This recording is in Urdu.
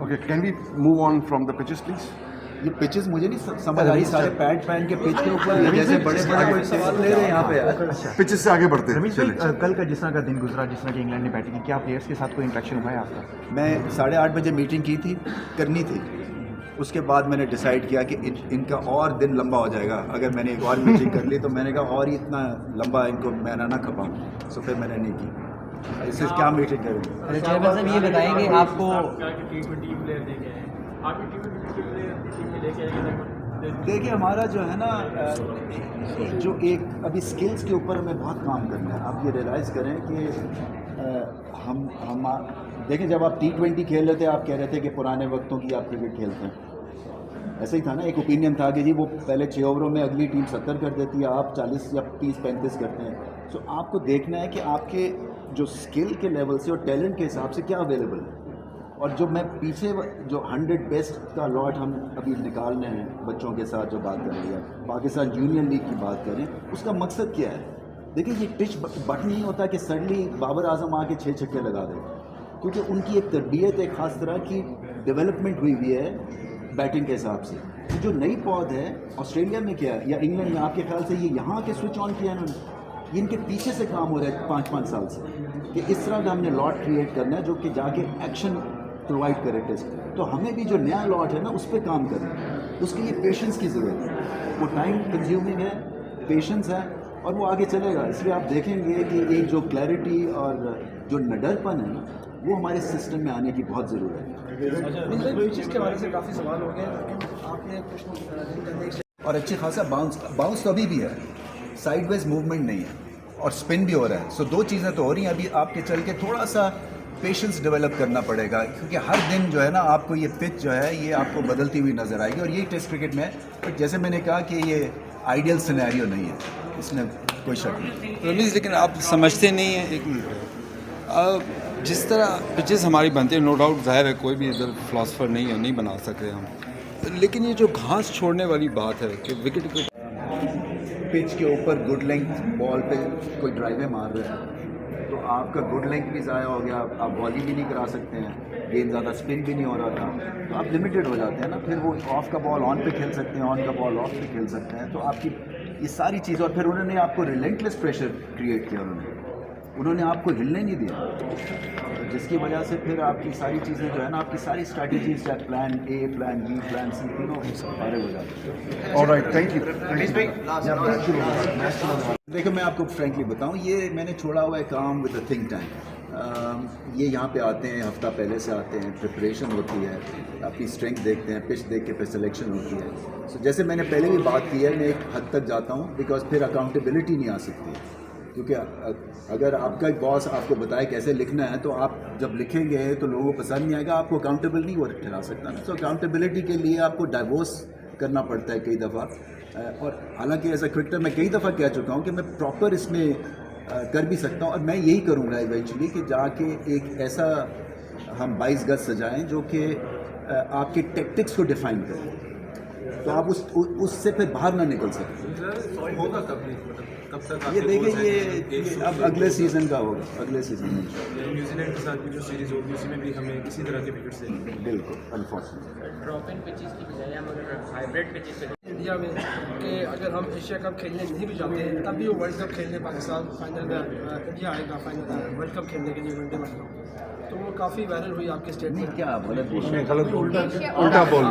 Okay, can we move on from the pitches, please? یہ پچز مجھے نہیں سمجھ آ رہی, سارے پیڈ پہن کے پچ کے اوپر جیسے بڑے بڑے سوال لے رہے ہیں یہاں پہ. پچز سے آگے بڑھتے ہیں. رمیش بھائی, کل کا جس طرح کا دن گزرا, جس طرح کہ انگلینڈ نے بیٹنگ کی, کیا پلیئرس کے ساتھ کوئی انٹریکشن ہوا ہے آپ کا؟ میں 8:30 بجے میٹنگ کی تھی, کرنی تھی. اس کے بعد میں نے ڈیسائیڈ کیا کہ ان کا اور دن لمبا ہو جائے گا اگر میں نے ایک اور میٹنگ کر لی, تو میں نے کہا اور ہی اتنا لمبا ان کو میں نہ کھپاؤں, سو پھر میں نے نہیں کی. اس سے کیا میٹنگ کریں گے. چیئرمین صاحب یہ بتائیں کہ آپ کو دیکھیے ہمارا جو ہے نا, جو ایک ابھی سکلز کے اوپر ہمیں بہت کام کرنا ہے. آپ یہ ریئلائز کریں کہ ہم دیکھیں جب آپ T20 کھیل رہے تھے آپ کہہ رہے تھے کہ پرانے وقتوں کی آپ کرکٹ کھیلتے ہیں, ایسا ہی تھا نا. ایک اوپینین تھا کہ جی وہ پہلے 6 اووروں میں اگلی ٹیم 70 کر دیتی ہے, آپ 40 یا 30-35 کرتے ہیں. سو آپ کو دیکھنا ہے کہ آپ کے جو اسکل کے لیول سے اور ٹیلنٹ کے حساب سے کیا اویلیبل ہے. اور جو میں پیچھے جو 100 بیسٹ کا لاٹ ہم ابھی نکالنے ہیں بچوں کے ساتھ جو بات کر رہی ہے, پاکستان جونیئر لیگ کی بات کریں, اس کا مقصد کیا ہے. دیکھیں یہ پچ بٹ نہیں ہوتا کہ سڈنلی بابر اعظم آ کے 6 چھکے لگا دے, کیونکہ ان کی ایک تربیت ایک خاص طرح کی ڈیولپمنٹ ہوئی ہے بیٹنگ کے حساب سے. جو نئی پود ہے آسٹریلیا میں کیا ہے یا انگلینڈ میں, آپ کے خیال سے یہ یہاں کے سوئچ آن کیا ہے انہوں نے, یہ ان کے پیچھے سے کام ہو رہا ہے 5-5 سال سے, کہ اس طرح کا ہم نے لاٹ کریٹ کرنا ہے جو کہ جا کے ایکشن پرووائڈ کرے ٹیسٹ. تو ہمیں بھی جو نیا لاٹ ہے نا اس پہ کام کریں, اس کے لیے پیشنس کی ضرورت ہے. وہ ٹائم کنزیومنگ ہے, پیشنس ہے, اور وہ آگے چلے گا. اس لیے آپ دیکھیں گے کہ ایک جو کلیئرٹی اور جو نڈر پن ہے نا, وہ ہمارے سسٹم میں آنے کی بہت ضرورت ہے. پیچز کے بارے سے کافی سوال ہو گئے, لیکن آپ نے کچھ اور اچھی خاصا باؤنس تو ابھی بھی ہے, سائڈ ویز موومنٹ نہیں ہے, اور اسپن بھی ہو رہا ہے. سو 2 چیزیں تو ہو رہی ہیں. ابھی آپ کے چل کے تھوڑا سا پیشنس ڈیولپ کرنا پڑے گا, کیونکہ ہر دن جو ہے نا آپ کو یہ پچ جو ہے یہ آپ کو بدلتی ہوئی نظر آئے گی. اور یہی ٹیسٹ کرکٹ میں ہے, جیسے میں نے کہا کہ یہ آئیڈیل سینیریو نہیں ہے, اس میں کوئی شک نہیں. رمیز, لیکن آپ سمجھتے نہیں ہیں, ایک منٹ, جس طرح پچز ہماری بنتی ہے, نو ڈاؤٹ ظاہر ہے کوئی بھی ادھر فلاسفر نہیں ہے, نہیں بنا سکتے ہم, لیکن یہ جو گھاس چھوڑنے والی بات ہے کہ وکٹ پچ کے اوپر گڈ لینتھ بال پہ کوئی ڈرائیویں مار رہا ہے تو آپ کا گڈ لینتھ بھی ضائع ہو گیا, آپ بالنگ بھی نہیں کرا سکتے ہیں, گیند زیادہ اسپن بھی نہیں ہو رہا تھا, تو آپ لمیٹڈ ہو جاتے ہیں نا. پھر وہ آف کا بال آن پہ کھیل سکتے ہیں, آن کا بال آف پہ کھیل سکتے ہیں. تو آپ کی یہ ساری چیزیں, اور پھر انہوں نے آپ کو ریلنٹلیس پریشر کریٹ کیا, انہوں نے آپ کو ہلنے نہیں دیا, جس کی وجہ سے پھر آپ کی ساری چیزیں جو ہے نا, آپ کی ساری اسٹریٹجیز چاہے plan a, plan be, plan سی, تینوں فارغ ہو جاتے ہیں. Alright, thank you. دیکھو میں آپ کو فرینکلی بتاؤں, یہ میں نے چھوڑا ہوا ہے کام ود اے تھنک ٹائم. یہ یہاں پہ آتے ہیں, ہفتہ پہلے سے آتے ہیں, پریپریشن ہوتی ہے, اپنی اسٹرینتھ دیکھتے ہیں, پچ دیکھ کے پھر سلیکشن ہوتی ہے. سو جیسے میں نے پہلے بھی بات کی ہے, میں ایک حد تک جاتا ہوں, بیکاز پھر اکاؤنٹیبلٹی نہیں آ سکتی, کیونکہ اگر آپ کا ایک باس آپ کو بتائے کیسے لکھنا ہے, تو آپ جب لکھیں گے تو لوگوں کو پسند نہیں آئے گا, آپ کو اکاؤنٹیبل نہیں وہ ٹھہرا سکتا نا. سو اکاؤنٹیبلٹی کے لیے آپ کو ڈائیورس کرنا پڑتا ہے کئی دفعہ. اور حالانکہ ایز اے کرکٹر میں کئی دفعہ کہہ چکا ہوں کہ میں پراپر اس میں کر بھی سکتا ہوں, اور میں یہی کروں گا ایونچولی کہ جا کے ایک ایسا ہم 22 گز سجائیں جو کہ آپ کے ٹیکٹکس کو ڈیفائن کریں, تو آپ اس سے پھر باہر نہ نکل سکتے. ہوگا کب تک یہ دیکھیں یہ اب اگلے سیزن کا ہوگا, اگلے سیزن میں نیوزی لینڈ کے ساتھ بھی جو سیریز ہوگی اس میں بھی ہمیں اسی طرح کے وکٹ سے بالکل انفارچونیٹ ڈراپ ان پچز کی بجائے ہم اگر ہائیبریڈ پچز پہ انڈیا میں کہ اگر ہم ایشیا کپ کھیلنے نہیں بھی جاتے ہیں تب بھی وہ ورلڈ کپ کھیلنے پاکستان فائنل میں انڈیا آئے گا فائنل ورلڈ کپ کھیلنے کے لیے ون ڈے ورلڈ کپ, تو وہ کافی وائرل ہوئی آپ کے اسٹیٹ میں. کیا غلط الٹا بول